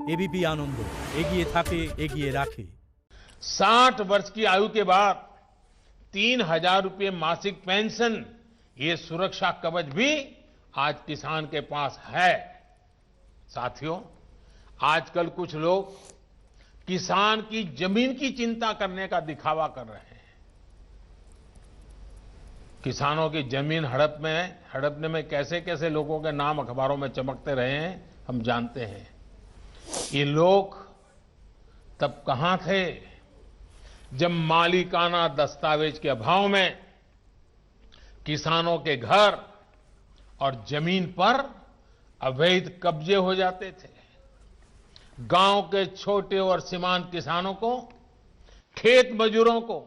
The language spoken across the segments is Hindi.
एबीपी आनंद एगिए थाके एगिए राखे। 60 वर्ष की आयु के बाद 3,000 रुपये मासिक पेंशन, ये सुरक्षा कवच भी आज किसान के पास है। साथियों, आजकल कुछ लोग किसान की जमीन की चिंता करने का दिखावा कर रहे हैं। किसानों की जमीन हड़पने में कैसे कैसे लोगों के नाम अखबारों में चमकते रहे हैं, हम जानते हैं। ये लोग तब कहां थे जब मालिकाना दस्तावेज के अभाव में किसानों के घर और जमीन पर अवैध कब्जे हो जाते थे। गांव के छोटे और सीमांत किसानों को, खेत मजदूरों को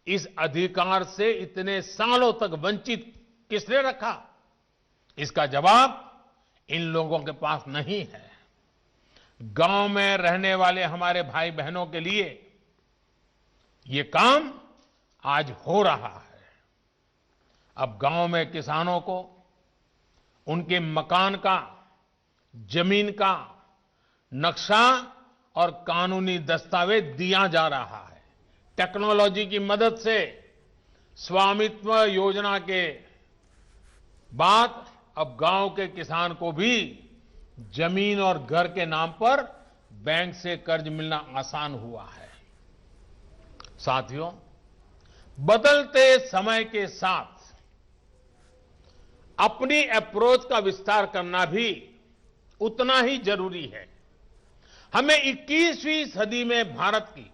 इस अधिकार से इतने सालों तक वंचित किसने रखा? इसका जवाब इन लोगों के पास नहीं है। गांव में रहने वाले हमारे भाई बहनों के लिए ये काम आज हो रहा है। अब गांव में किसानों को उनके मकान का, जमीन का नक्शा और कानूनी दस्तावेज दिया जा रहा है। टेक्नोलॉजी की मदद से स्वामित्व योजना के बाद अब गांव के किसान को भी जमीन और घर के नाम पर बैंक से कर्ज मिलना आसान हुआ है। साथियों, बदलते समय के साथ अपनी अप्रोच का विस्तार करना भी उतना ही जरूरी है। हमें 21वीं सदी में भारत की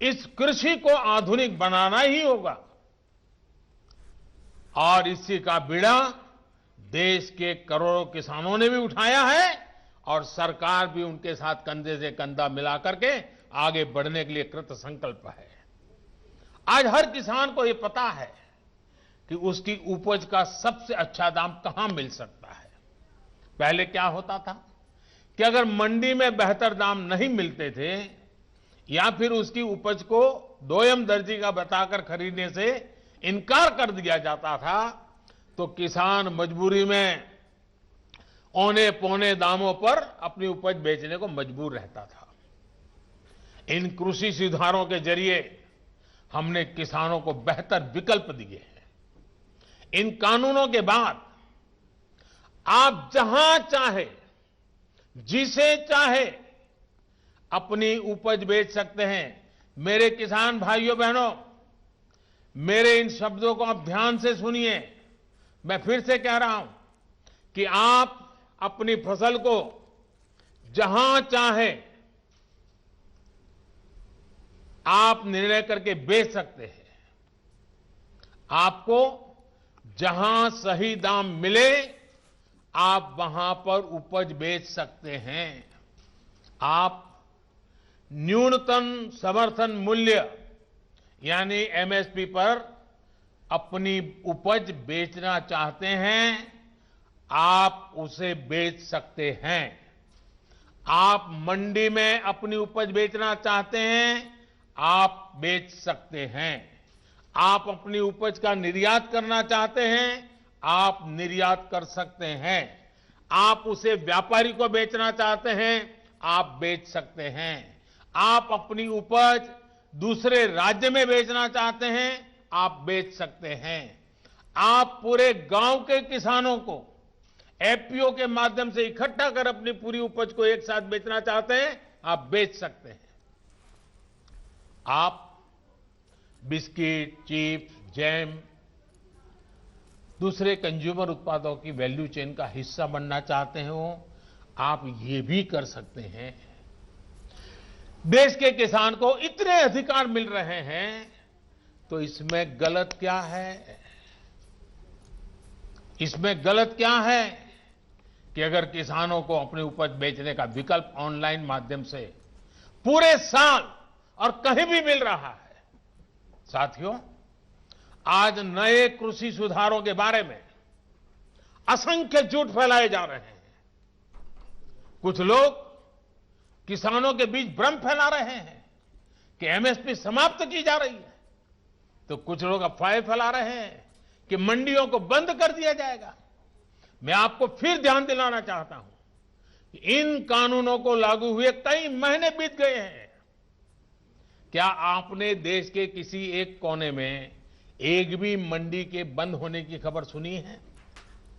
इस कृषि को आधुनिक बनाना ही होगा और इसी का बीड़ा देश के करोड़ों किसानों ने भी उठाया है और सरकार भी उनके साथ कंधे से कंधा मिला करके आगे बढ़ने के लिए कृत संकल्प है। आज हर किसान को यह पता है कि उसकी उपज का सबसे अच्छा दाम कहां मिल सकता है। पहले क्या होता था कि अगर मंडी में बेहतर दाम नहीं मिलते थे या फिर उसकी उपज को दोयम दर्जी का बताकर खरीदने से इनकार कर दिया जाता था, तो किसान मजबूरी में औने पौने दामों पर अपनी उपज बेचने को मजबूर रहता था। इन कृषि सुधारों के जरिए हमने किसानों को बेहतर विकल्प दिए हैं। इन कानूनों के बाद आप जहां चाहे, जिसे चाहे अपनी उपज बेच सकते हैं। मेरे किसान भाइयों बहनों, मेरे इन शब्दों को आप ध्यान से सुनिए। मैं फिर से कह रहा हूं कि आप अपनी फसल को जहां चाहे आप निर्णय करके बेच सकते हैं। आपको जहां सही दाम मिले आप वहां पर उपज बेच सकते हैं। आप न्यूनतम समर्थन मूल्य यानी एमएसपी पर अपनी उपज बेचना चाहते हैं, आप उसे बेच सकते हैं। आप मंडी में अपनी उपज बेचना चाहते हैं, आप बेच सकते हैं। आप अपनी उपज का निर्यात करना चाहते हैं, आप निर्यात कर सकते हैं। आप उसे व्यापारी को बेचना चाहते हैं, आप बेच सकते हैं। आप अपनी उपज दूसरे राज्य में बेचना चाहते हैं, आप बेच सकते हैं। आप पूरे गांव के किसानों को एफपीओ के माध्यम से इकट्ठा कर अपनी पूरी उपज को एक साथ बेचना चाहते हैं, आप बेच सकते हैं। आप बिस्किट, चिप्स, जैम, दूसरे कंज्यूमर उत्पादों की वैल्यू चेन का हिस्सा बनना चाहते हो, आप ये भी कर सकते हैं। देश के किसान को इतने अधिकार मिल रहे हैं, तो इसमें गलत क्या है? इसमें गलत क्या है कि अगर किसानों को अपनी उपज बेचने का विकल्प ऑनलाइन माध्यम से पूरे साल और कहीं भी मिल रहा है। साथियों, आज नए कृषि सुधारों के बारे में असंख्य झूठ फैलाए जा रहे हैं। कुछ लोग किसानों के बीच भ्रम फैला रहे हैं कि एमएसपी समाप्त की जा रही है, तो कुछ लोग अफवाहें फैला रहे हैं कि मंडियों को बंद कर दिया जाएगा। मैं आपको फिर ध्यान दिलाना चाहता हूं इन कानूनों को लागू हुए कई महीने बीत गए हैं। क्या आपने देश के किसी एक कोने में एक भी मंडी के बंद होने की खबर सुनी है?